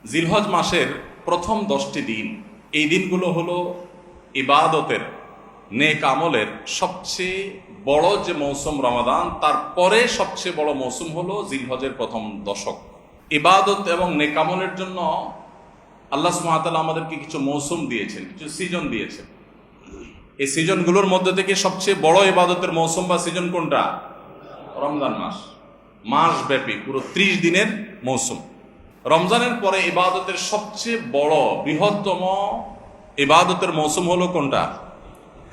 জিলহজ মাসের প্রথম 10টি দিন, এই দিনগুলো হলো ইবাদতের, নেক আমলের সবচেয়ে বড় যে মৌসুম রমাদান, তারপরে সবচেয়ে বড় মৌসুম হলো জিলহজের প্রথম দশক। ইবাদত এবং নেক আমলের জন্য আল্লাহ সুবহানাহু ওয়া তাআলা আমাদেরকে কিছু মৌসুম দিয়েছেন, কিছু সিজন দিয়েছেন। এই সিজনগুলোর মধ্যে থেকে সবচেয়ে বড় ইবাদতের মৌসুম বা সিজন কোনটা? রমজান মাস। মাসব্যাপী পুরো 30 দিনের মৌসুম। রমজানের পরে ইবাদতের সবচেয়ে বড় বৃহত্তম ইবাদতের মৌসুম হলো কোনটা?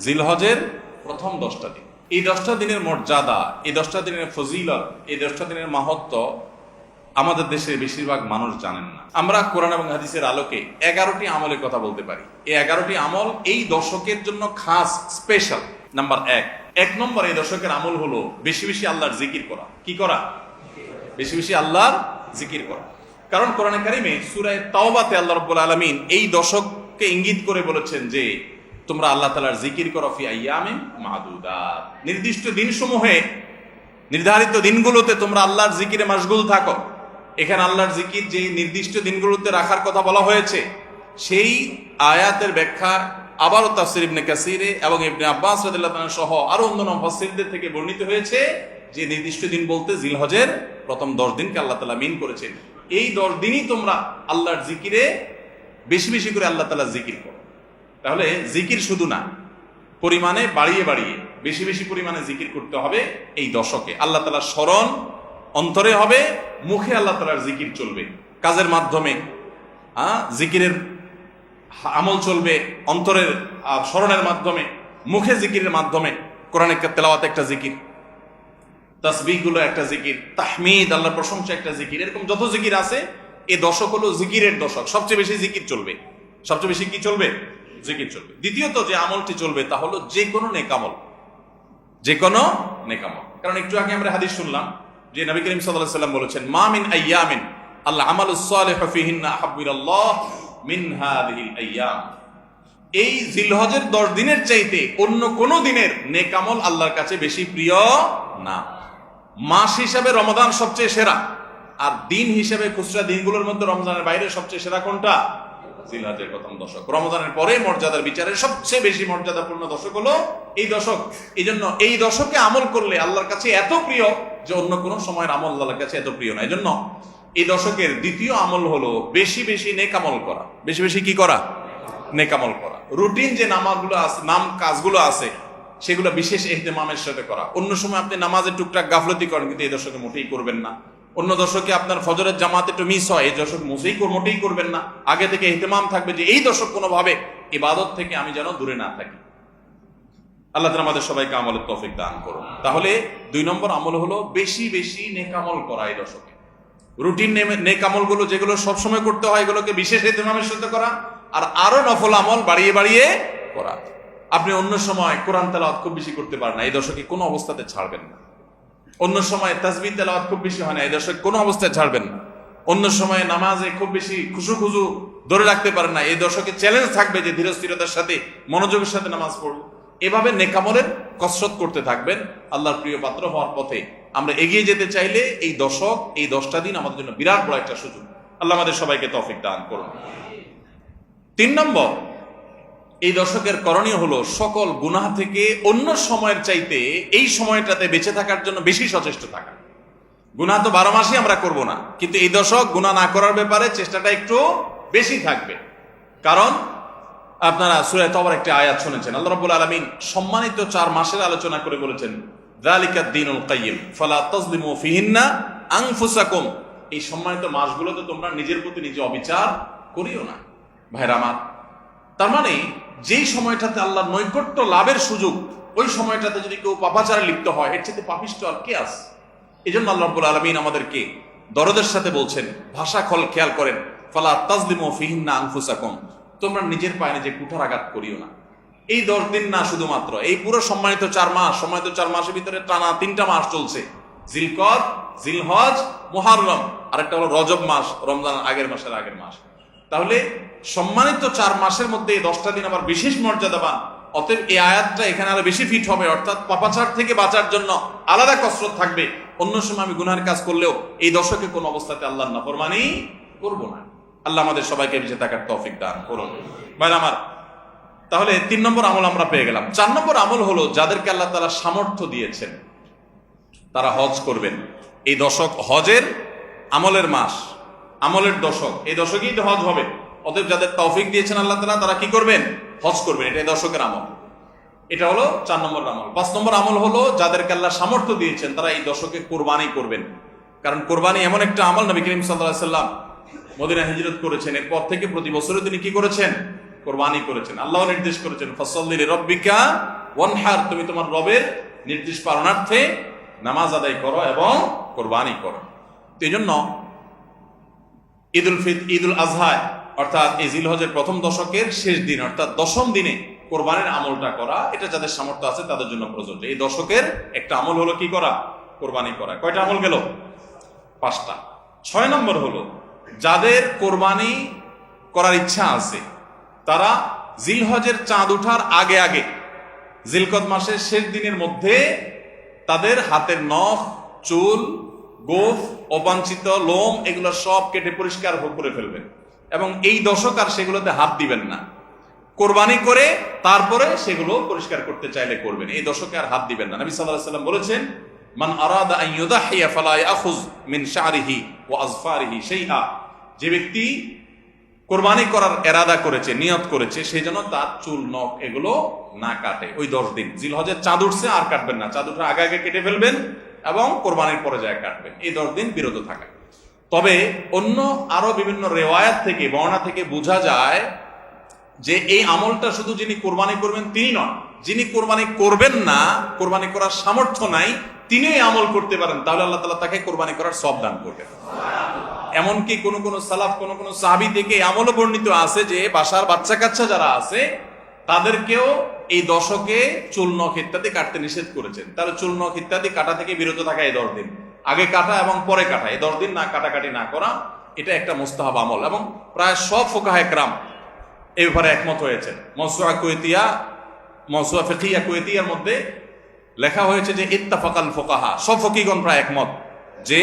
জিলহজের প্রথম 10টা দিন। এই 10টা দিনের মর্যাদা, এই 10টা দিনের ফজিলত, এই 10টা দিনের মাহাত্ম্য আমাদের দেশের বেশিরভাগ মানুষ জানেন না। আমরা কোরআন এবং হাদিসের আলোকে 11টি আমলের কথা বলতে পারি। এই 11টি আমল এই দশকের জন্য খাস, স্পেশাল। নাম্বার 1 নম্বর এই দশকের আমল হলো বেশি বেশি আল্লাহর জিকির করা। কি করা? বেশি বেশি আল্লাহর জিকির করা। কারণ কোরআনে কারিমে সূরা তাওবাতে আল্লাহ রাব্বুল আলামিন এই দশককে ইঙ্গিত করে বলেছেন যে তোমরা আল্লাহ তাআলার জিকির করো ফি আইয়ামিন মাদুদাত। নির্দিষ্ট দিনসমূহে, নির্ধারিত দিনগুলোতে তোমরা আল্লাহর জিকিরে মাশগুল থাকো। এখানে আল্লাহর জিকির যে নির্দিষ্ট দিনগুলোতে রাখার কথা বলা হয়েছে, সেই আয়াতের ব্যাখ্যা আবারও তাফসীর ইবনে কাসিরে এবং ইবনে আব্বাস রাদিয়াল্লাহু আনহু সহ আরো অন্যান্য মুফাসসিরদের থেকে বর্ণিত হয়েছে যে নির্দিষ্ট দিন বলতে জিলহজের প্রথম 10 দিনকে আল্লাহ তাআলা মিন করেছেন। এই 10 দিনই তোমরা আল্লাহর জিকিরে বেশি বেশি করে আল্লাহ তাআলার জিকির করো। তাহলে জিকির শুধু না, পরিমাণে বাড়িয়ে বাড়িয়ে বেশি বেশি পরিমাণে জিকির করতে হবে। এই দশকে আল্লাহ তাআলার স্মরণ অন্তরে হবে, মুখে আল্লাহ তাআলার জিকির চলবে, কাজের মাধ্যমে জিকিরের আমল চলবে, অন্তরের স্মরণের মাধ্যমে, মুখে জিকিরের মাধ্যমে। কোরআনের তেলাওয়াত একটা জিকির, তাসবিহ গুলো একটা জিকির, তাহমিদ আল্লাহর প্রশংসা একটা জিকির। এরকম যত জিকির আছে, এই দশক হলো জিকিরের দশক। সবচেয়ে বেশি জিকির চলবে। সবচেয়ে বেশি কি চলবে? জিকির চলবে। দ্বিতীয়ত যে আমলটি চলবে তা হলো যে কোনো নেক আমল, যে কোনো নেক আমল। কারণ একটু আগে আমরা হাদিস শুনলাম যে নবী করিম সাল্লাল্লাহু আলাইহি ওয়াসাল্লাম বলেছেন, মা মিন আইয়ামিন আল আমালুস সালিহু ফিহিন্না আহাব্বু ইলাল্লাহ মিন হাযিহিল আইয়াম। এই জিলহজের 10 দিনের চাইতে অন্য কোন দিনের নেক আমল আল্লাহর কাছে বেশি প্রিয় না। মাস হিসাবে রমাদান সবচেয়ে সেরা, আর দিন হিসাবে খুচরা দিনগুলোর মধ্যে রমজানের বাইরে সবচেয়ে সেরা কোনটা? জিলহজের প্রথম দশক। রমজানের পরে মর্যাদার বিচারে সবচেয়ে বেশি মর্যাদাপূর্ণ দশক হলো এই দশক। এই জন্য এই দশকে আমল করলে আল্লাহর কাছে এত প্রিয় যে অন্য কোনো সময়ের আমল আল্লাহর কাছে এত প্রিয় না। এই জন্য এই দশকের দ্বিতীয় আমল হলো বেশি বেশি নেক আমল করা। বেশি বেশি কি করা? নেক আমল করা। রুটিন যে নামাজগুলো আছে, কাজগুলো আছে, সেগুলো বিশেষ ইহতিমামের সাথে করা। অন্য সময় আপনি নামাজের টুকটাক গাফলতি করেন, কিন্তু এই দশকে মোটেই করবেন না। অন্য দশকে আপনার ফজরের জামাত একটু মিস হয়, এই দশক মোটেই করবেন না। আগে থেকে ইহতিমাম থাকবে যে এই দশক কোনোভাবে ইবাদত থেকে আমি যেন দূরে না থাকি। আল্লাহ তাআলা আমাদের সবাইকে আমলের তৌফিক দান করুন। তাহলে 2 নম্বর আমল হলো বেশি বেশি নেক আমল করা এই দশকে। রুটিন নেক আমলগুলো যেগুলো সবসময় করতে হয়, এগুলোকে বিশেষ ইহতিমামের সাথে করা, আর আরো নফল আমল বাড়িয়ে বাড়িয়ে করা। আপনি অন্য সময় কোরআন তেলাওয়াত খুব বেশি করতে পারেন না, এই দশকে কোনো অবস্থাতে ছাড়বেন না। অন্য সময় তাসবিহ তেলাওয়াত খুব বেশি হয় না, এই দশকে কোনো অবস্থায় ছাড়বেন না। অন্য সময় নামাজে খুব বেশি খুশু ধরে রাখতে পারেন না, এই দশকে চ্যালেঞ্জ থাকবে যে ধীরস্থিরতার সাথে, মনোযোগের সাথে নামাজ পড়ব। এভাবে নেক আমলের কসরত করতে থাকবেন আল্লাহর প্রিয় পাত্র হওয়ার পথে। আমরা এগিয়ে যেতে চাইলে এই দশক, এই 10টা দিন আমাদের জন্য বিরাট বড় একটা সুযোগ। আল্লাহ আমাদের সবাইকে তৌফিক দান করুন। 3 নম্বর, এই দশকের করণীয় হলো সকল গুনাহ থেকে অন্য সময়ের চাইতে এই সময়টাতে বেঁচে থাকার জন্য বেশি সচেষ্ট থাকা। গুনাহ তো 12 মাসই আমরা করব না, কিন্তু এই দশক গুনাহ না করার ব্যাপারে চেষ্টাটা একটু বেশি থাকবে। কারণ আপনারা সূরা তাওবার একটা আয়াত শুনেছেন, আল্লাহ রাব্বুল আলামিন সম্মানিত 4 মাসের আলোচনা করে বলেছেন, যালিকাদ দীনুল কাইয়্যিম ফালা তাজলিমু ফিহিন্না আনফুসাকুম। এই সম্মানিত মাসগুলোতে তোমরা নিজের প্রতি নিজে অবিচার করিও না। ভাইরা আমার, তার মানে যেই সময়টাতে আল্লাহর নৈকট্য লাভের সুযোগ, ওই সময়টাতে যদি কেউ পাপাচারে লিপ্ত হয়, এর চেয়ে পাপিষ্ঠ আর কে আছে? এই জন্য আল্লাহ রাব্বুল আলামিন আমাদেরকে দরদের সাথে বলছেন, ভাষা খেয়াল করেন, ফালা তাজলিমু ফিহিন্না আনফুসাকুম, তোমরা নিজের পায়ে নিজে কুঠারাঘাত করিও না। এই 10 দিন না, শুধুমাত্র এই পুরো সম্মানিত 4 মাস, সম্মানিত 4 মাসের ভিতরে টানা 3টা মাস চলছে, জিলকদ, জিলহজ, মুহররম, আর একটা হলো রজব মাস, রমজান আগের মাস। তাহলে সম্মানিত 4 মাসের মধ্যে এই 10টা দিন আবার বিশেষ মর্যাদাবান। অতএব এই আয়াতটা এখানে আরো বেশি ফিট হবে, অর্থাৎ পাপাচার থেকে বাঁচার জন্য আলাদা কসরত থাকবে। অন্য সময় আমি গুনাহের কাজ করলেও এই দশকে কোন অবস্থাতে আল্লাহর নাফরমানি করব না। আল্লাহ আমাদের সবাইকে বেঁচে থাকার তৌফিক দান করুন। ভাই আমার, তাহলে 3 নম্বর আমল আমরা পেয়ে গেলাম। 4 নম্বর আমল হলো যাদেরকে আল্লাহ তাআলা সামর্থ্য দিয়েছেন তারা হজ করবেন। এই দশক হজের আমলের মাস, আমলের দশক, এই দশকেই তো হজ হবে। অতএব যাদের তৌফিক দিয়েছেন আল্লাহ তাআলা তারা কি করবেন? হজ করবেন। এটা এই দশকের আমল। এটা হলো 4 নম্বর আমল। 5 নম্বর আমল হলো যাদেরকে আল্লাহ সামর্থ্য দিয়েছেন তারা এই দশকে কোরবানি করবেন। কারণ কোরবানি এমন একটা আমল, নবী করিম সাল্লাল্লাহু আলাইহি সাল্লাম মদিনা হিজরত করেছেন, এরপর থেকে প্রতি বছরে তিনি কি করেছেন? কোরবানি করেছেন। আল্লাহ নির্দেশ করেছেন ফাসাল্লি লিরাব্বিকা ওয়ানহার, তুমি তোমার রবের নির্দেশ পালনার্থে নামাজ আদায় করো এবং কোরবানি করো। এই জন্য ঈদুল আজহা অর্থাৎ এই জিলহজের প্রথম দশকের শেষ দিন অর্থাৎ 10ম দিনে কোরবানির আমলটা করা, এটা যাদের সামর্থ্য আছে তাদের জন্য প্রযোজ্য। এই দশকের একটা আমল হলো কি করা? কোরবানি করা। কয়টা আমল গেল? 5টা। 6 নম্বর হলো যাদের কোরবানি করার ইচ্ছা আছে তারা জিলহজের চাঁদ ওঠার আগে আগে জিলকদ মাসের শেষ দিনের মধ্যে তাদের হাতের নখ, চুল, গোফ, অবাঞ্ছিত লোম এগুলো সব কেটে পরিষ্কার করে ফেলবেন এবং এই দশক আর সেগুলোতে হাত দিবেন না। কোরবানি করে তারপরে সেগুলো পরিষ্কার করতে চাইলে করবেন, এই দশকে আর হাত দিবেন না। নবী সাল্লাল্লাহু আলাইহি সাল্লাম বলেছেন মান আরাদা আন ইউদাহিয়া ফালা ইয়াখুয মিন শা'রিহি ওয়া আযফারিহি শাইআ, যে ব্যক্তি কোরবানি করার এরাদা করেছে, নিয়ত করেছে, সেই জন্য তার চুল, নখ এগুলো না কাটে ওই 10 দিন। জিলহজের চাঁদ উঠছে আর কাটবেন না, চাঁদ উঠার আগে আগে কেটে ফেলবেন এবং কোরবানির পরে যায় কাটবেন, এই 10 দিন বিরত থাকা। তবে অন্য আরো বিভিন্ন রেওয়ায়াত থেকে, বর্ণনা থেকে বোঝা যায় যে এই আমলটা শুধু যিনি কোরবানি করবেন তিনি নন, যিনি কোরবানি করবেন না, কোরবানি করার সামর্থ্য নাই, তিনি এই আমল করতে পারেন, তাহলে আল্লাহ তাআলা তাকে কোরবানি করার সব দান করবেন। এমনকি কোন কোন সালাফ, কোন কোন সাহাবী থেকে আমলও বর্ণিত আছে যে বাসার বাচ্চা কাচ্চা যারা আছে তাদেরকেও এই দশকে চুল, নখ ইত্যাদি কাটতে নিষেধ করেছেন। তাহলে চুল, নখ ইত্যাদি কাটা থেকে বিরত থাকা এই 10 দিন, আগে কাটা এবং পরে কাটা, এই 10 দিন না কাটাকাটি না করা, এটা একটা মুস্তাহাব আমল। এবং প্রায় সব ফুকাহায়ে কেরাম এই ব্যাপারে একমত হয়েছেন। মওসুআ ফিকহিয়া কুয়েতিয়ার মধ্যে লেখা হয়েছে যে ইত্তাফাকাল ফুকাহা, সব ফকিহগণ প্রায় একমত যে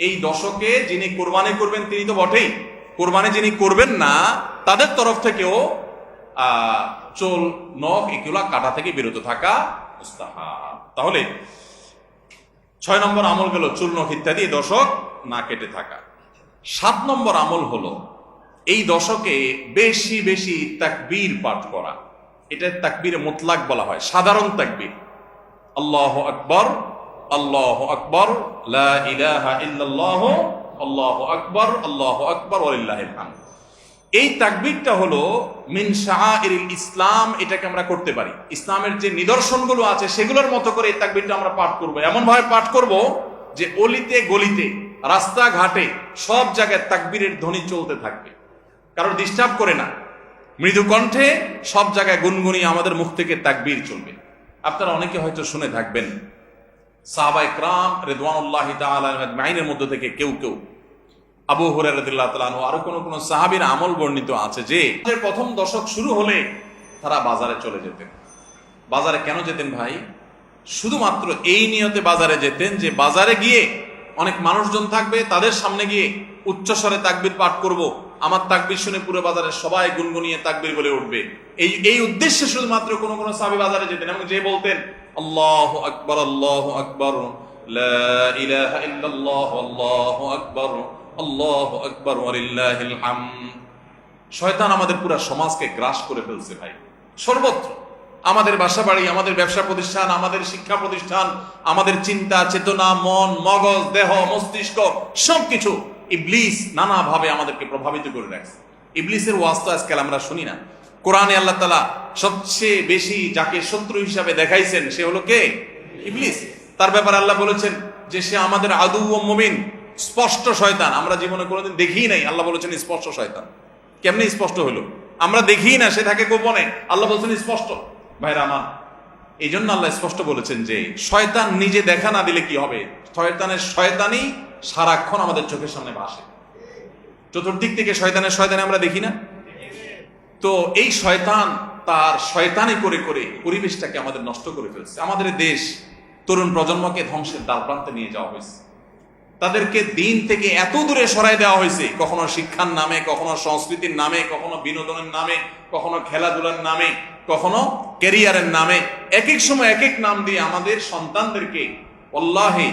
এই দশকে যিনি কোরবানি করবেন তিনি তো বটেই, কোরবানি যিনি করবেন না তাদের তরফ থেকেও চুল, নখ এগুলা কাটা থেকে বিরত থাকা মুস্তাহাব। তাহলে 6 নম্বর আমল গেল চুল, নখ ইত্যাদি দশক না কেটে থাকা। 7 নম্বর আমল হলো এই দশকে বেশি বেশি তাকবীর পাঠ করা। এটা তাকবীরে মুতলাক বলা হয়, সাধারণ তাকবীর। আল্লাহু আকবার, আল্লাহু আকবার, লা ইলাহা ইল্লাল্লাহ, আল্লাহু আকবার, আল্লাহু আকবার ওয়ালিল্লাহিল হামদ। এই তাকবীরটা হলো মিন শাআইরিল ইসলাম, এটাকে আমরা করতে পারি। ইসলামের যে নিদর্শনগুলো আছে সেগুলোর মতো করে এই তাকবীরটা আমরা পাঠ করব, এমন ভাবে পাঠ করব যে অলিতে গলিতে, রাস্তাঘাটে সব জায়গায় তাকবীরের ধ্বনি চলতে থাকবে, কারোর ডিস্টার্ব করে না, মৃদু কণ্ঠে সব জায়গায় গুনগুনিয়ে আমাদের মুখ থেকে তাকবীর চলবে। আপনারা অনেকে হয়তো শুনে থাকবেন সাহাবায়ে কেরাম রিদওয়ানুল্লাহি তাআলা আজমাইনের মধ্য থেকে কেউ কেউ, আবু হুরায়রা রাদিয়াল্লাহু তাআলা আনহু, আরো কোন কোন সাহাবীর আমল বর্ণিত আছে যে প্রথম দশক শুরু হলে তারা বাজারে চলে যেতেন। বাজারে কেন যেতেন ভাই? শুধুমাত্র এই নিয়তে বাজারে যেতেন যে বাজারে গিয়ে অনেক মানুষজন থাকবে, তাদের সামনে গিয়ে উচ্চস্বরে তাকবীর পাঠ করব, আমার তাকবীর শুনে পুরো বাজারে সবাই গুনগুনিয়ে তাকবীর বলে উঠবে, এই উদ্দেশ্যে শুধুমাত্র কোন কোন সাহাবী বাজারে যেতেন। এবং যে বলতেন আল্লাহু আকবার, আল্লাহু আকবার, লা ইলাহা ইল্লাল্লাহ, আল্লাহু আকবার, আল্লাহু আকবার ওয়ালিল্লাহিল হামদ। শয়তান আমাদের পুরো সমাজকে গ্রাস করে ফেলছে ভাই, সর্বত্র। আমাদের বাসা বাড়ি, আমাদের ব্যবসা প্রতিষ্ঠান, আমাদের শিক্ষা প্রতিষ্ঠান, আমাদের চিন্তা চেতনা, মন, মগজ, দেহ, মস্তিষ্ক সবকিছু ইবলিস নানাভাবে আমাদেরকে প্রভাবিত করে রাখছে। ইবলিসের ওয়াজ তো আজকাল আমরা শুনি না। কোরআনে আল্লাহ তাআলা সবচেয়ে বেশি যাকে শত্রু হিসাবে দেখাইছেন সে হলো কে? ইবলিস। তার ব্যাপারে আল্লাহ বলেছেন যে সে আমাদের আদু ও মুবিন, স্পষ্ট শয়তান। আমরা জীবনে কোনোদিন দেখিই নাই, আল্লাহ বলেছেন স্পষ্ট শয়তান। কেমনে স্পষ্ট হলো? আমরা দেখিই না, সে থাকে গোপনে, আল্লাহ বলছেন স্পষ্ট। ভাইরা আমার, এই জন্য আল্লাহ স্পষ্ট বলেছেন যে শয়তান নিজে দেখা না দিলে কি হবে? শয়তানের শয়তানি সারাক্ষণ আমাদের চোখের সামনে ভাসে, চতুর্দিক থেকে শয়তানি আমরা দেখি না? তো এই শয়তান তার শয়তানি করে করে পরিবেশটাকে আমাদের নষ্ট করে ফেলছে। আমাদের দেশ তরুণ প্রজন্মকে ধ্বংসের দ্বার প্রান্তে নিয়ে যাওয়া হয়েছে। তাদেরকে দিন থেকে এত দূরে সরাই দেওয়া হয়েছে, কখনো শিক্ষার নামে, কখনো সংস্কৃতির নামে, কখনো বিনোদনের নামে, কখনো খেলাধুলার নামে, কখনো ক্যারিয়ারের নামে, এক এক সময় এক এক নাম দিয়ে আমাদের সন্তানদেরকে আল্লাহে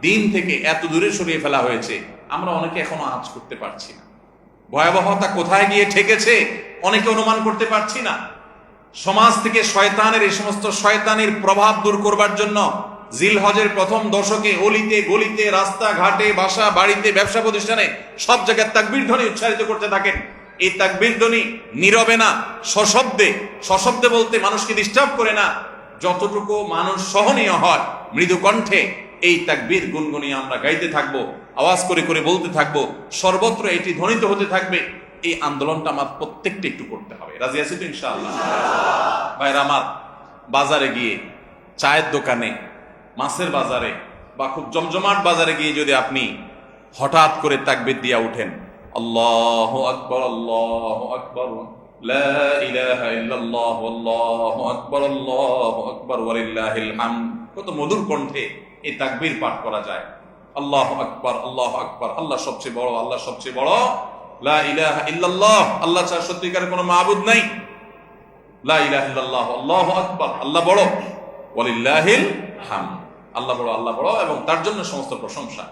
দিন থেকে এত দূরে সরিয়ে ফেলা হয়েছে। আমরা অনেকে এখনো আজ করতে পারছি না। ভয়াবহতা কোথায় গিয়ে ঠেকেছে অনেকে অনুমান করতে পারছি না। সমাজ থেকে শয়তানের এই সমস্ত শয়তানের প্রভাব দূর করবার জন্য জিলহজের প্রথম দশকে অলিতে গলিতে, রাস্তা ঘাটে, বাসা বাড়িতে, ব্যবসা প্রতিষ্ঠানে সব জায়গায় তাকবীর ধ্বনি উচ্চারিত করতে থাকেন। এই তাকবীর ধ্বনি নীরবে না, সশব্দে, সশব্দে বলতে মানুষকে ডিস্টার্ব করে না, যতটুকু মানুষ সহনীয় হয় মৃদু কণ্ঠে এই তাকবীর গুনগুনিয়ে আমরা গাইতে থাকবো, আওয়াজ করে করে বলতে থাকবো, সর্বত্র এটি ধ্বনিত হতে থাকবে। এই আন্দোলনটা আমার প্রত্যেকটা একটু করতে হবে। রাজি আছি তো ইনশাআল্লাহ? ভাইরা আমার, বাজারে গিয়ে, চায়ের দোকানে, মাছের বাজারে বা খুব জমজমাট বাজারে গিয়ে যদি আপনি হঠাৎ করে তাকবীর দিয়া উঠেন, আল্লাহু আকবার, আল্লাহু আকবার, লা ইলাহা ইল্লাল্লাহ, আল্লাহু আকবার, আল্লাহু আকবার, ওয়ালিল্লাহিল হামদ, কত মধুর কণ্ঠে এই তাকবীর পাঠ করা যায়। আল্লাহু আকবার, আল্লাহু আকবার, আল্লাহ সবচেয়ে বড়, আল্লাহ সবচেয়ে বড়, লা ইলাহা ইল্লাল্লাহ, আল্লাহ ছাড়া সত্যিকারের কোনো মাবুদ নাই, লা ইলাহা ইল্লাল্লাহ, আল্লাহু আকবার, আল্লাহ বড়, ওয়ালিল্লাহিল হামদ, আল্লাহ বড়, আল্লাহ বড় এবং তার জন্য সমস্ত প্রশংসা।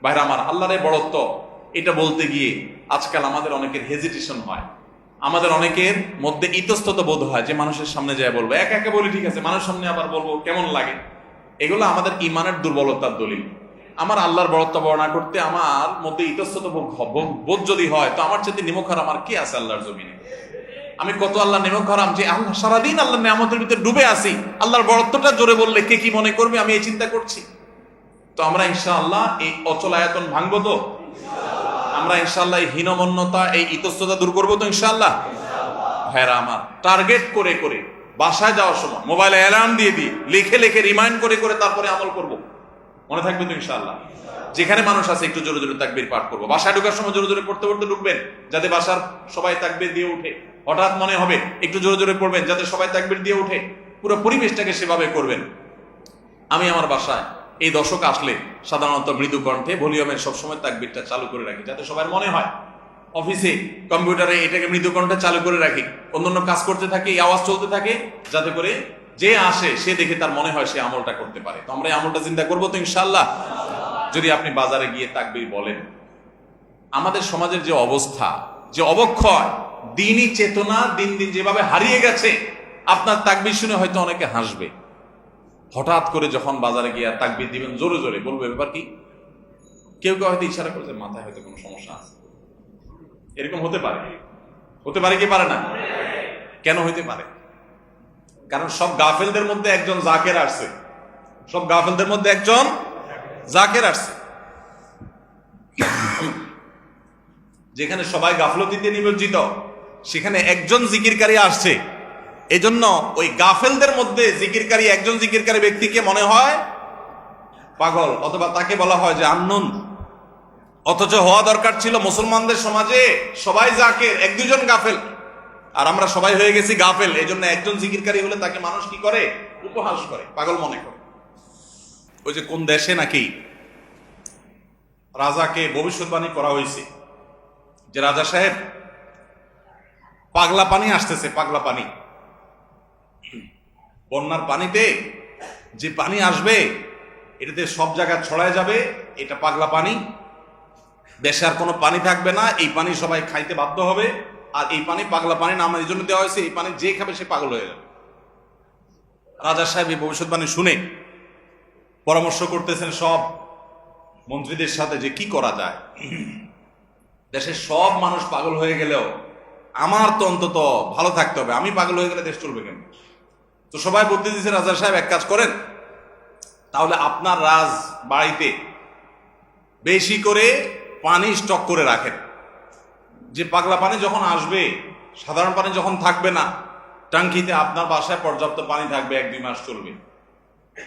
ভাইরা আমার, আল্লাহর বড়ত্ব এটা বলতে গিয়ে আজকাল আমাদের অনেকের হেজিটেশন হয়, আমাদের অনেকের মধ্যে ইতস্তত বোধ হয় যে মানুষের সামনে যায় বলবো। একা একা বলি ঠিক আছে, মানুষের সামনে আবার বলবো কেমন লাগে। এগুলো আমাদের ইমানের দুর্বলতার দলিল। আমার আল্লাহর বড়ত্ব বর্ণনা করতে আমার মধ্যে ইতস্তত বোধ যদি হয়, তো আমার চেয়ে নিমুখ হারাম আর কি আছে আল্লাহর জমিনে? আমি কত আল্লাহ নিমুখ হারাম যে আল্লাহ সারাদিন আল্লাহ নিয়ামতের ভিতরে ডুবে আছি, আল্লাহর বড়ত্বটা জোরে বললে কে কি মনে করবে, আমি এই চিন্তা করছি। তো আমরা ইনশাআল্লাহ এই অচল আয়াতন ভাঙবো তো? আমরা ইনশাআল্লাহ এই হীনমন্যতা, এই ইতস্ততা দূর করবো তো ইনশাআল্লাহ? ভাইরা আমার, টার্গেট করে করে বাসায় যাওয়ার সময় মোবাইলে অ্যালার্ম দিয়ে দিই, লিখে লিখে রিমাইন্ড করে করে তারপরে আমল করব। মনে থাকবে তো ইনশাআল্লাহ? যেখানে মানুষ আছে একটু জোরে জোরে তাকবীর পাঠ করবো। বাসায় ঢোকার সময় জোরে জোরে পড়তে পড়তে ঢুকবেন, যাতে বাসার সবাই তাকবীর দিয়ে উঠে। হঠাৎ মনে হবে একটু জোরে জোরে পড়বেন, যাতে সবাই তাকবীর দিয়ে উঠে। পুরো পরিবেশটাকে সেভাবে করবেন। আমি আমার বাসায় এই দশক আসলে সাধারণত মৃদু কণ্ঠে ভলিউমের সবসময় তাকবীরটা চালু করে রাখি, যাতে সবার মনে হয়। অফিসে কম্পিউটারে এটাকে মৃদু কণ্ঠে চালু করে রাখি, অন্যান্য কাজ করতে থাকি, এই আওয়াজ চলতে থাকে, যাতে করে যে আসে সে দেখে তার মনে হয় সে আমলটা করতে পারে। তো আমরা এই আমলটা চিন্তা করবো তো ইনশাআল্লাহ? যদি আপনি বাজারে গিয়ে তাকবীর বলেন, আমাদের সমাজের যে অবস্থা, যে অবক্ষয়, দিনই চেতনা দিন দিন যেভাবে হারিয়ে গেছে, আপনার তাকবীর শুনে হয়তো অনেকে হাসবে। হঠাৎ করে যখন বাজারে গিয়ে তাকবীর দিবেন জোরে জোরে, বলবে ব্যাপার কি? কেউ কেউ হয়তো ইশারা করছে মাথায় হয়তো কোনো সমস্যা আছে। এরকম হতে পারে, হতে পারে কি পারে না? কেন হইতে পারে? কারণ সব গাফেলদের মধ্যে একজন জাকের আসছে, সব গাফেলদের মধ্যে একজন জাকের আসছে। যেখানে সবাই গাফলতিতে নিমজ্জিত, সেখানে একজন জিকিরকারী আসছে। এজন্য ওই গাফেলদের মধ্যে জিকিরকারী, একজন জিকিরকারী ব্যক্তিকে মনে হয় পাগল, অথবা তাকে বলা হয় যে আননোন। অথচ হওয়া দরকার ছিল মুসলমানদের সমাজে সবাই জাকের, এক দুজন গাফেল, আর আমরা সবাই হয়ে গেছি গাফেল। এই জন্য একজন জিকিরকারী হলে তাকে মানুষ কি করে? উপহাস করে, পাগল মনে করে। ওই যে কোন দেশে নাকি রাজাকে ভবিষ্যৎবাণী করা হয়েছে যে রাজা সাহেব, পাগলা পানি আসতেছে, পাগলা পানি, বন্যার পানিতে যে পানি আসবে এটাতে সব জায়গায় ছড়ায় যাবে, এটা পাগলা পানি, দেশে আর কোনো পানি থাকবে না, এই পানি সবাই খাইতে বাধ্য হবে। আর এই পানি পাগলা পানি নাম এই জন্য দেওয়া হয়েছে, এই পানি যে খাবে সে পাগল হয়ে যাবে। রাজা সাহেব এই ভবিষ্যৎবাণী শুনে পরামর্শ করতেছেন সব মন্ত্রীদের সাথে যে কি করা যায়। দেশের সব মানুষ পাগল হয়ে গেলেও আমার তো অন্তত ভালো থাকতে হবে, আমি পাগল হয়ে গেলে দেশ চলবে কেন? তো সবাই বুদ্ধি দিচ্ছে, রাজা সাহেব এক কাজ করেন, তাহলে আপনার রাজ বাড়িতে বেশি করে পানি স্টক করে রাখেন, যে পাগলা পানি যখন আসবে, সাধারণ পানি যখন থাকবে না, টাঙ্কিতে আপনার বাসায় পর্যাপ্ত পানি থাকবে, 1-2 মাস চলবে।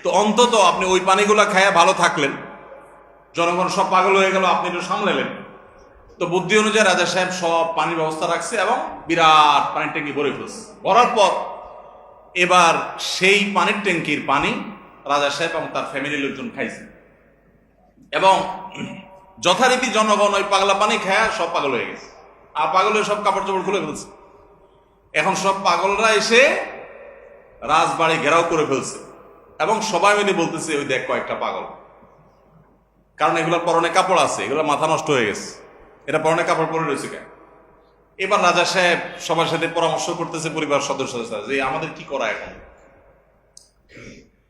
তো অন্তত আপনি ওই পানিগুলা খায়া ভালো থাকলেন, জনগণ সব পাগল হয়ে গেল, আপনি একটু সামলালেন। তো বুদ্ধি অনুযায়ী রাজা সাহেব সব পানির ব্যবস্থা রাখছে এবং বিরাট পানির ট্যাঙ্কি ভরে ফেলছে। ভরার পর এবার সেই পানির ট্যাঙ্কির পানি রাজা সাহেব এবং তার ফ্যামিলির লোকজন খাইছে। এবং যথারীতি জনগণ ওই পাগলা পানি খায় সব পাগল হয়ে গেছে, আর পাগল হয়ে সব কাপড় চোপড় খুলে ফেলছে। এখন সব পাগলরা এসে রাজবাড়ি ঘেরাও করে ফেলছে এবং সবাই মিলে বলতেছে ওই দেখ কয়েকটা পাগল। কারণ এগুলোর পরনে কাপড় আছে, এগুলো মাথা নষ্ট হয়ে গেছে, এটা পরনে কাপড় পরে রয়েছে কেন। এবার রাজা সাহেব সবার সাথে পরামর্শ করতেছে পরিবার সদস্যদের সাথে যে আমাদের কি করা এখন।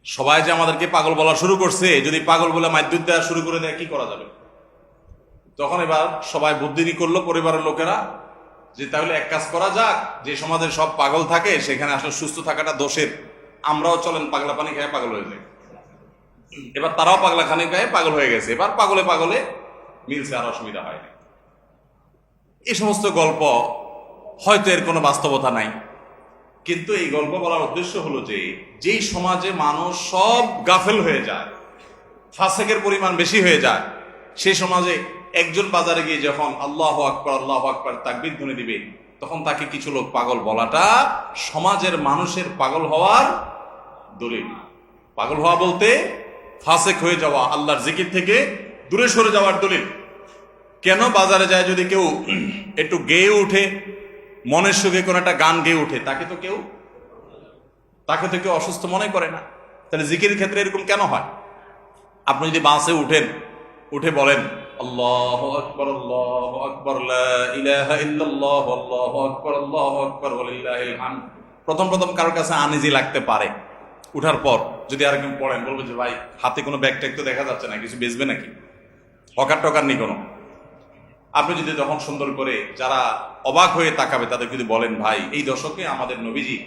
সবাই যে আমাদেরকে পাগল বলা শুরু করছে, যদি পাগল বলে মাইদ্যুৎ দেওয়া শুরু করে দেয় কি করা যাবে। তখন এবার সবাই বুদ্ধিনি করলো পরিবারের লোকেরা যে তাহলে এক কাজ করা যাক, যে সমাজের সব পাগল থাকে সেখানে আসলে সুস্থ থাকাটা দোষের, আমরাও চলেন পাগলা পানি খেয়ে পাগল হয়ে যাই। এবার তারাও পাগলা খানি খেয়ে পাগল হয়ে গেছে, এবার পাগলে পাগলে মিলছে, আর অসুবিধা হয়নি। এই সমস্ত গল্প হয়তো এর কোনো বাস্তবতা নাই, কিন্তু এই গল্প বলার উদ্দেশ্য হলো যে যেই সমাজে মানুষ সব গাফেল হয়ে যায়, ফাসেকের পরিমাণ বেশি হয়ে যায়, সেই সমাজে একজন বাজারে গিয়ে যখন আল্লাহু আকবার তাকবীর ধ্বনি দিবে, তখন তাকে কিছু লোক পাগল বলাটা সমাজের মানুষের পাগল হওয়ার দলিল। পাগল হওয়া বলতে ফাসেক হয়ে যাওয়া, আল্লাহর জিকির থেকে দূরে সরে যাওয়ার দলিল। কেন বাজারে যায় যদি কেউ একটু গেয়ে উঠে, মনের সুখে কোনো একটা গান গেয়ে উঠে, তাকে তো কেউ অসুস্থ মনে করে না। তাহলে জিকিরের ক্ষেত্রে এরকম কেন হয়? আপনি যদি বাসে উঠে বলেন আল্লাহু আকবার লা ইলাহা ইল্লাল্লাহ আল্লাহু আকবার ওয়ালিল্লাহিল হামদ, প্রথম কারোর কাছে আনইজি লাগতে পারে। উঠার পর যদি আরেকজন পড়েন, বলবে যে ভাই হাতে কোনো ব্যাগ ট্যাগ তো দেখা যাচ্ছে না, কিছু বেচবে নাকি, হকার টকার নেই কোনো। আপনি যদি তখন সুন্দর করে যারা অবাক হয়ে তাকাবে তাদের যদি বলেন ভাই এই দশকে আমাদের নবীজি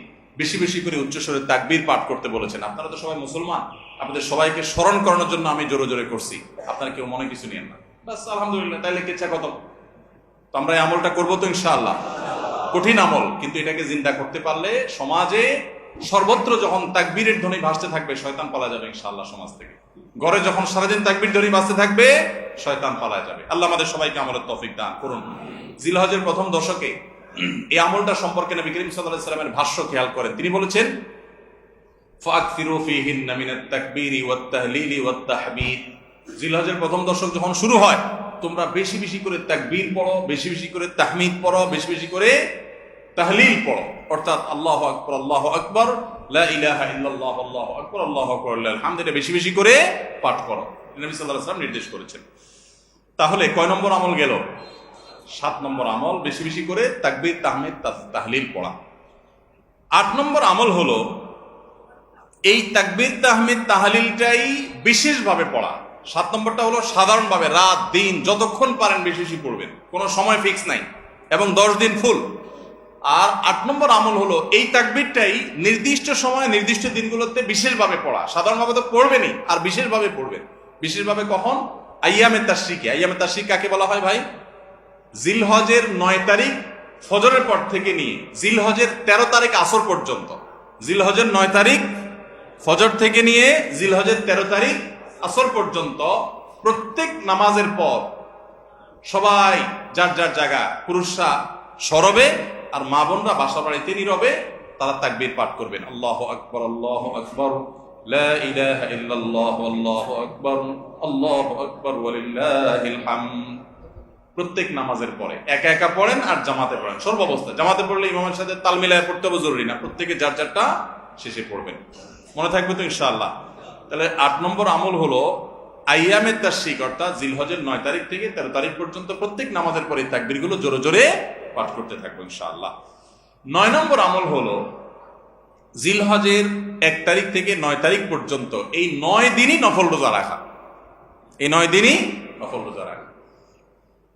বেশি বেশি করে উচ্চস্বরে তাকবীর পাঠ করতে বলেছেন, আপনারা তো সবাই মুসলমান, আপনাদের সবাইকে স্মরণ করানোর জন্য আমি জোরে জোরে করছি, আপনারা কেউ মনে কিছু নিয়েন না, বাস আলহামদুলিল্লাহ, তাইলে কেচ্ছা কত। তো আমরা এই আমলটা করবো তো ইনশাআল্লাহ। কঠিন আমল, কিন্তু এটাকে জিন্দা করতে পারলে সমাজে সর্বত্র যখন তাকবীরের ধ্বনি ভাসতে থাকবে শয়তান পালা যাবে ইনশাআল্লাহ সমাজ থেকে। ঘরে যখন সারাদিন তাকবীর ধ্বনি ভাসতে থাকবে শয়তান পালা যাবে। আল্লাহ আমাদের সবাইকে আমলের তৌফিক দান করুন। জিলহজের প্রথম দশকে এই আমলটা সম্পর্কে নবী করিম সাল্লাল্লাহু আলাইহি ওয়াসাল্লামের ভাষ্য খেয়াল করেন। তিনি বলেছেন ফাকসিরু ফীহিন্না মিনাত তাকবীরি ওয়াত তাহলিলি ওয়াত তাহমিদ, জিলহজের প্রথম দশক যখন শুরু হয় তোমরা বেশি বেশি করে তাকবীর পড়ো, বেশি বেশি করে তাহমিদ পড়ো, বেশি বেশি করে তাহলিল পড়ো, অর্থাৎ আল্লাহু আকবার লা ইলাহা ইল্লাল্লাহ আল্লাহু আকবার লিল্লাহিল হামদ, এটা বেশি বেশি করে পাঠ করো, নবী সাল্লাল্লাহু আলাইহি ওয়াসাল্লাম নির্দেশ করেছেন। তাহলে কয় নম্বর আমল গেল? 7 নম্বর আমল, বেশি বেশি করে তাকবীর তাহমিদ তাহলিল পড়া। 8 নম্বর আমল হলো এই তাকবীর তাহমিদ তাহলিলটাই বিশেষভাবে পড়া। 7 নম্বরটা হলো সাধারণভাবে রাত দিন যতক্ষণ পারেন বেশি বেশি পড়বেন, কোনো সময় ফিক্স নাই, এবং 10 দিন ফুল। আর 8 নম্বর আমল হলো এই তাকবীরটাই নির্দিষ্ট সময় নির্দিষ্ট দিনগুলোতে বিশেষভাবে পড়া। সাধারণভাবে তো পড়বেনই, আর বিশেষভাবে পড়বেন। বিশেষভাবে কখন? আইয়ামে তাশরিকে। আইয়ামে তাশরিক কাকে বলা হয় ভাই? জিলহজের 9 তারিখ ফজরের পর থেকে নিয়ে জিলহজের 13 তারিখ আসর পর্যন্ত, জিলহজের 9 তারিখ ফজর থেকে নিয়ে জিলহজের 13 তারিখ আসর পর্যন্ত প্রত্যেক নামাজের পর সবাই যার যার জায়গা, পুরুষরা সরবে আর মা বোনরা বাসা বাড়িতে নীরবে তারা তাকবীর পাঠ করবেন। আল্লাহু আকবার লা ইলাহা ইল্লাল্লাহ আল্লাহু আকবার ওয়ালিল্লাহিল হামদ। প্রত্যেক নামাজের পরে একা একা পড়েন আর জামাতে পড়েন, সর্বাবস্থায়। জামাতে পড়লে ইমামের সাথে তাল মিলায় পড়তে হবে জরুরি না, প্রত্যেকে যার যারটা শেষে পড়বেন। মনে থাকবে তো ইনশাআল্লাহ? তাহলে 8 নম্বর আমল হলো আইয়ামে তাশরিক, অর্থাৎ জিলহজের 9 তারিখ থেকে 13 তারিখ পর্যন্ত প্রত্যেক নামাজের পরে তাকবীরগুলো জোরে জোরে পাঠ করতে থাকবো ইনশাআল্লাহ। 9 নম্বর আমল হলো জিলহজের 1 তারিখ থেকে 9 তারিখ পর্যন্ত এই 9 দিনই নফল রোজা রাখা। এই 9 দিনই নফল রোজা রাখা।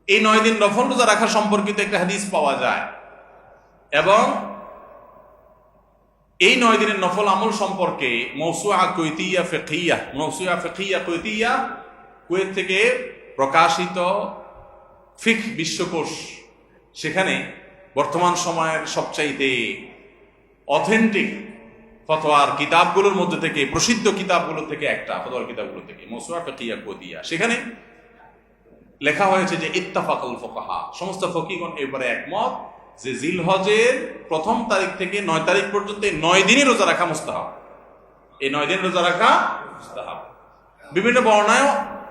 এই 9 দিন নফল রোজা রাখা সম্পর্কিত একটা হাদিস পাওয়া যায়, এবং এই 9 দিনের নফল আমল সম্পর্কে মওসুআ ফিকহিয়া কুয়েত থেকে প্রকাশিত ফিকহ বিশ্বকোষ, সেখানে বর্তমান সময়ের সবচাইতে অথেন্টিক ফতোয়ার কিতাবগুলোর মধ্যে থেকে, প্রসিদ্ধ কিতাবগুলো থেকে একটা, ফতোয়ার কিতাবগুলো থেকে মওসুআ ফিকহিয়া কুয়েতিয়া, সেখানে লেখা হয়েছে যে ইত্তাফাকাল ফুকাহা, সমস্ত ফকিহগণ এবারে একমত যে জিলহজের 1 তারিখ থেকে 9 তারিখ পর্যন্ত এই 9 দিনই রোজা রাখা মুস্তাহাব। এই 9 দিন রোজা রাখা মুস্তাহাব। বিভিন্ন বর্ণনায়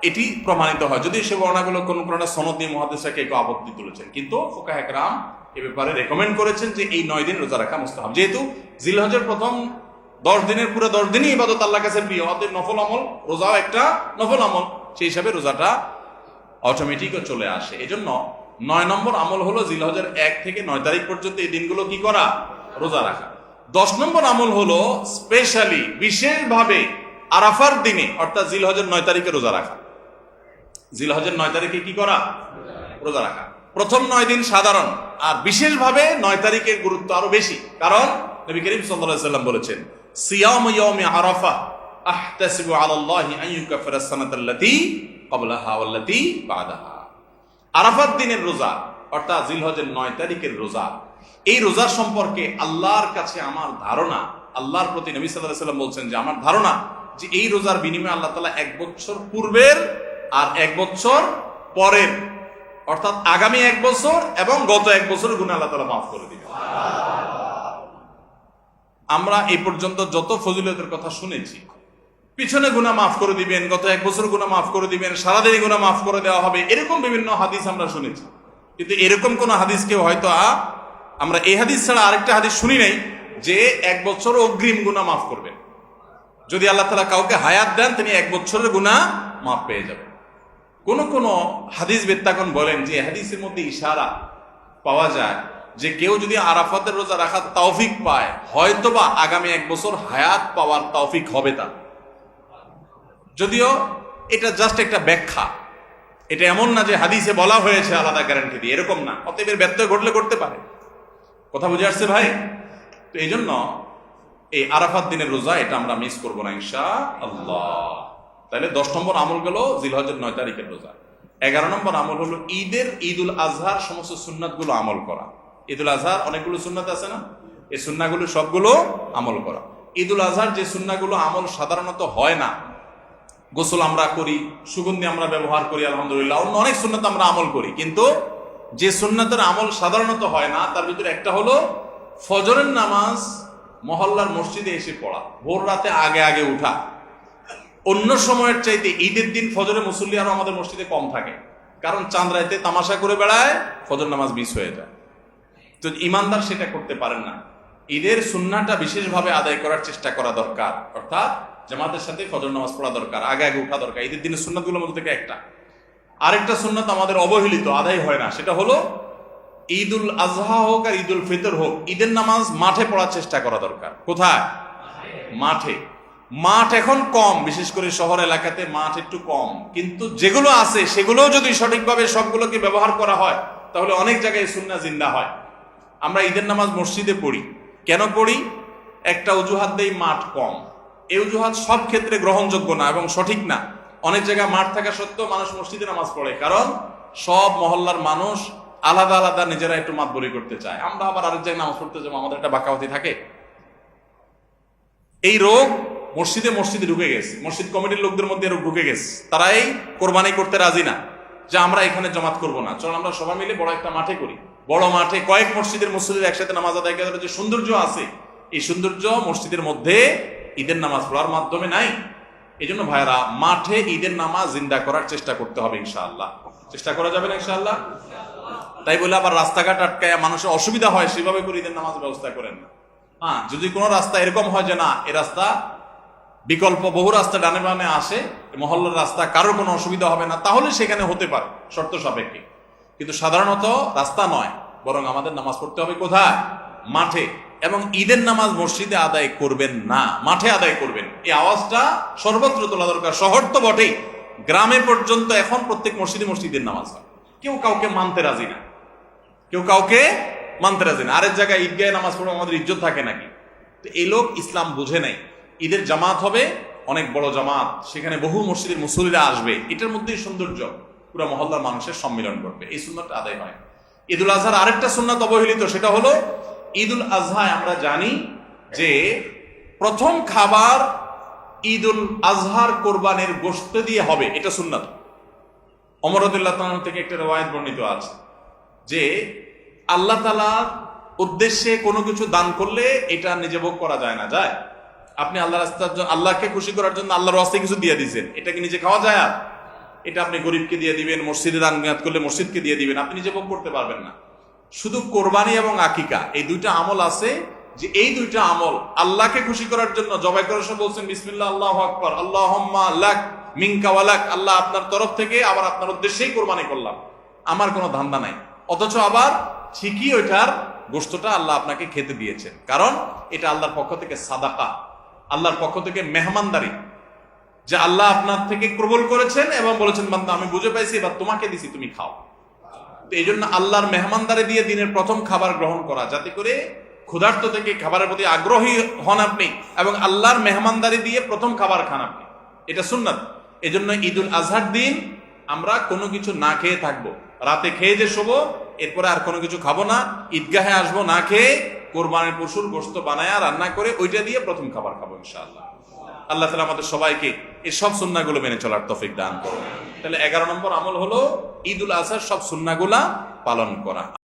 এটি প্রমাণিত হয়, যদি সে বর্ণনাগুলো কোনো সনদ দিয়ে মুহাদ্দিসরা কেউ আপত্তি তুলেছেন, কিন্তু ফুকাহে কেরাম এ ব্যাপারে রেকমেন্ড করেছেন যে এই 9 দিন রোজা রাখা মুস্তাহাব। যেহেতু জিলহজের প্রথম 10 দিনের পুরো 10 দিনই ইবাদত আল্লাহর কাছে প্রিয়, অতএব নফল আমল, রোজাও একটা নফল আমল, সেই হিসাবে রোজাটা অটোমেটিকও চলে আসে। এজন্য 9 নম্বর আমল হলো জিলহজের 1 থেকে 9 তারিখ পর্যন্ত এই দিনগুলো কি করা? রোজা রাখা। 10 নম্বর আমল হলো স্পেশালি বিশেষভাবে আরাফার দিনে অর্থাৎ জিলহজের 9 তারিখে রোজা রাখা। জিলহজের 9 তারিখে কি করা? রোজা রাখা। প্রথম 9 দিন সাধারণ, আর বিশেষভাবে 9 তারিখের গুরুত্ব আরো বেশি, কারণ নবী করিম সাল্লাল্লাহু আলাইহি ওয়াসাল্লাম বলেছেন, সিয়ামু ইয়াউমি আরাফা আহতাসিবু আলাল্লাহি আন ইউকাফিরা আস-সানাতাল্লাতী ক্বাবলাহা ওয়াল্লাতী বা'দাহা। আরাফাত দিনের রোজা অর্থাৎ জিলহজের 9 তারিখের রোজা, এই রোজার সম্পর্কে আল্লাহর কাছে আমার ধারণা, আল্লাহর প্রতি নবী সাল্লাল্লাহু আলাইহি ওয়াসাল্লাম বলছেন যে আমার ধারণা যে এই রোজার বিনিময়ে আল্লাহ তাআলা 1 বছর পূর্বের আর 1 বছর পরের, অর্থাৎ আগামী 1 বছর এবং গত 1 বছরের গুনাহ আল্লাহ তাআলা মাফ করে দিবেন। আমরা এই পর্যন্ত যত ফজিলতের কথা শুনেছি, পিছনে গুনাহ মাফ করে দিবেন, গত 1 বছর গুনাহ মাফ করে দিবেন, সারাদিনই গুনাহ মাফ করে দেওয়া হবে, এরকম বিভিন্ন হাদিস আমরা শুনেছি, কিন্তু এরকম কোন হাদিস কেউ হয়তো আমরা এই হাদিস ছাড়া আরেকটা হাদিস শুনি নাই যে 1 বছর অগ্রিম গুনাহ মাফ করবেন। যদি আল্লাহ তাআলা কাউকে হায়াত দেন, তিনি 1 বছরের গুনাহ মাফ পেয়ে যাবেন। কোন কোন হাদিস বেত্তাগণ বলেন যে হাদিসের মধ্যে ইশারা পাওয়া যায় যে কেউ যদি আরাফাতের রোজা রাখার তৌফিক পায়, হয়তোবা আগামী 1 বছর হায়াত পাওয়ার তৌফিক হবে তার। যদিও এটা জাস্ট একটা ব্যাখ্যা, এটা এমন না যে হাদিসে বলা হয়েছে আলাদা গ্যারান্টি দিয়ে, এরকম না। অতএব এর ব্যত্যয় ঘটলে করতে পারে। কথা বুঝে আসছে ভাই? তো এই জন্য এই আরাফাত দিনের রোজা এটা আমরা মিস করবো না ইনশাআল্লাহ। তাহলে 10 নম্বর আমল গেল জিলহজের 9 তারিখের রোজা। 11 নম্বর আমল হলো ঈদুল আজহার সমস্ত সুন্নাতগুলো আমল করা। ঈদুল আজহার অনেকগুলো সুন্নাত আছে না, এই সুন্নাহগুলো সবগুলো আমল করা। ঈদুল আজহার যে সুন্নাহগুলো আমল সাধারণত হয় না, গোসল আমরা করি, সুগন্ধি আমরা ব্যবহার করি, আলহামদুলিল্লাহ, অন্য অনেক সুন্নাত আমরা আমল করি, কিন্তু যে সুন্নাতের আমল সাধারণত হয় না তার ভিতরে একটা হলো ফজরের নামাজ মহল্লার মসজিদে এসে পড়া, ভোর রাতে আগে আগে উঠা। অন্য সময়ের চাইতে ঈদের দিন ফজরে মুসল্লি আরো আমাদের মসজিদে কম থাকে, কারণ চাঁদ রাতে তামাশা করে বেড়ায়, ফজর নামাজ মিস হয়ে যায়। তো ইমানদার সেটা করতে পারেন না। ঈদের সুন্নাহটা বিশেষভাবে আদায় করার চেষ্টা করা দরকার, অর্থাৎ জামাতের সাথে ফজর নামাজ পড়া দরকার, আগে আগে উঠা দরকার। ঈদের দিনের সুন্নাতগুলোর মধ্যে থেকে একটা। আরেকটা সুন্নাত আমাদের অবহেলিত, আদায় হয় না, সেটা হলো ঈদুল আজহা হোক আর ঈদুল ফিতর হোক, ঈদের নামাজ মাঠে পড়ার চেষ্টা করা দরকার। কোথায়? মাঠে। মাঠ এখন কম, বিশেষ করে শহর এলাকাতে মাঠ একটু কম, কিন্তু যেগুলো আছে সেগুলো যদি সঠিকভাবে সবগুলোকে ব্যবহার করা হয় তাহলে অনেক জায়গায় সুন্নাহ জিন্দা হয়। আমরা ঈদের নামাজ মসজিদে পড়ি, কেন পড়ি? একটা অজুহাত দেই, মাঠ কম। এই অজুহাত সব ক্ষেত্রে গ্রহণযোগ্য না এবং সঠিক না। অনেক জায়গায় মাঠ থাকা সত্ত্বেও মানুষ মসজিদে নামাজ পড়ে, কারণ সব মহল্লার মানুষ আলাদা আলাদা নিজেরা একটু মাতবরি করতে চায়। আমরা আবার আরেক জায়গায় নামাজ পড়তে যাবো, আমাদের একটা বাঁকাওয়াতি থাকে। এই রোগ মসজিদে মসজিদে ঢুকে গেছে, মসজিদ কমিটির লোকদের মধ্যে রোগ ঢুকে গেছে। তারাই কোরবানি করতে রাজি না যে আমরা এখানে জমাত করব না, চল আমরা সবাই মিলে বড় একটা মাঠে করি। বড় মাঠে কয়েক মসজিদের মুসল্লিদের একসাথে নামাজ আদায় করার যে সৌন্দর্য আছে, এই সৌন্দর্য মসজিদের মধ্যে ঈদের নামাজ পড়ার মাধ্যমে নাই। এই জন্য ভাইরা, মাঠে ঈদের নামাজ জিন্দা করার চেষ্টা করতে হবে ইনশাআল্লাহ। চেষ্টা করা যাবে না ইনশাআল্লাহ? তাই বলে আবার রাস্তাঘাট আটকায় মানুষের অসুবিধা হয় সেভাবে করে ঈদের নামাজ ব্যবস্থা করেন না। হ্যাঁ, যদি কোনো রাস্তা এরকম হয় যে না, এ রাস্তা বিকল্প বহু রাস্তা ডানে বামে আসে, মহল্লার রাস্তা, কারোর কোনো অসুবিধা হবে না, তাহলে সেখানে হতে পারে শর্ত সাপেক্ষে। কিন্তু সাধারণত রাস্তা নয়, বরং আমাদের নামাজ পড়তে হবে কোথায়? মাঠে। এবং ঈদের নামাজ মসজিদে আদায় করবেন না, মাঠে আদায় করবেন। এই আওয়াজটা সর্বত্র তোলা দরকার। শহর তো বটেই, গ্রামে পর্যন্ত এখন প্রত্যেক মসজিদে মসজিদের নামাজ হয়। কেউ কাউকে মানতে রাজি না, কেউ কাউকে মানতে রাজি না। আরেক জায়গায় ঈদগাহে নামাজ পড়ে আমাদের ইজ্জত থাকে নাকি? তো এই লোক ইসলাম বুঝে নাই। ঈদের জামাত হবে, অনেক বড় জামাত, সেখানে বহু মসজিদের মুসল্লিরা আসবে, এটার মধ্যেই সৌন্দর্য, পুরো মহল্লার মানুষের সম্মিলন করবে, এই সুন্নাতটা আদায় হয়। ঈদুল আজহার আরেকটা সুন্নাত অবহেলিত, সেটা হলো ঈদুল আজহায় আমরা জানি যে প্রথম খাবার ঈদুল আজহার কোরবানির গোশত দিয়ে হবে, এটা সুন্নাত। ওমর রাদিয়াল্লাহু তাআলা থেকে একটা রওয়ায়াত বর্ণিত আছে যে আল্লাহ তাআলার উদ্দেশ্যে কোনো কিছু দান করলে এটা নিজে ভোগ করা যায় না। যায়? আপনি আল্লাহর রাস্তার জন্য, আল্লাহকে খুশি করার জন্য আল্লাহর রাস্তায় কিছু দিয়ে দিয়েছেন, এটা কি নিজে খাওয়া যায়? আর এটা আপনি গরিবকে দিয়ে দিবেন, মসজিদে দান নিয়াত করলে মসজিদকে দিয়ে দিবেন, আপনি নিজে ভোগ করতে পারবেন না। শুধু কোরবানি এবং আকিকা এই দুইটা আমল আছে, যে এই দুইটা আমল আল্লাহকে খুশি করার জন্য জবাই করার সময় বলছেন বিসমিল্লাহ আল্লাহু আকবার, আল্লাহুম্মা লাক মিনকা ওয়া লাক, আল্লাহ আপনার তরফ থেকে আবার আপনার উদ্দেশ্যেই কোরবানি করলাম, আমার কোনো ধান্দা নাই। অথচ আবার ঠিকই ওইটার গোশতটা আল্লাহ আপনাকে খেতে দিয়েছেন, কারণ এটা আল্লাহর পক্ষ থেকে সাদাকা, আল্লাহর পক্ষ থেকে মেহমানদারি, যে আল্লাহ আপনার থেকে কবুল করেছেন এবং বলেছেন বান্দা আমি বুঝে পাইছি, এবার তোমাকে দিছি, তুমি খাও। তো এই জন্য আল্লাহর মেহমানদারি দিয়ে দিনের প্রথম খাবার গ্রহণ করা, যাতে করে ক্ষুধার্ত থেকে খাবারের প্রতি আগ্রহী হন আপনি, এবং আল্লাহর মেহমানদারি দিয়ে প্রথম খাবার খান আপনি, এটা সুন্নাত। এই জন্য ঈদুল আজহার দিন আমরা কোনো কিছু না খেয়ে থাকবো, রাতে খেয়ে যে শোবো, এরপরে আর কোনো কিছু খাবো না, ঈদগাহে আসবো না খেয়ে, কোরবানির পশুর গোশত বানায়া রান্না করে ওইটা দিয়ে প্রথম খাবার খাবো ইনশাআল্লাহ। আল্লাহ তাআলা আমাদের সবাইকে এই সব সুন্নাহগুলো মেনে চলার তৌফিক দান করুন। তাহলে 11 নম্বর আমল হলো ঈদুল আজহার সব সুন্নাহগুলা পালন করা।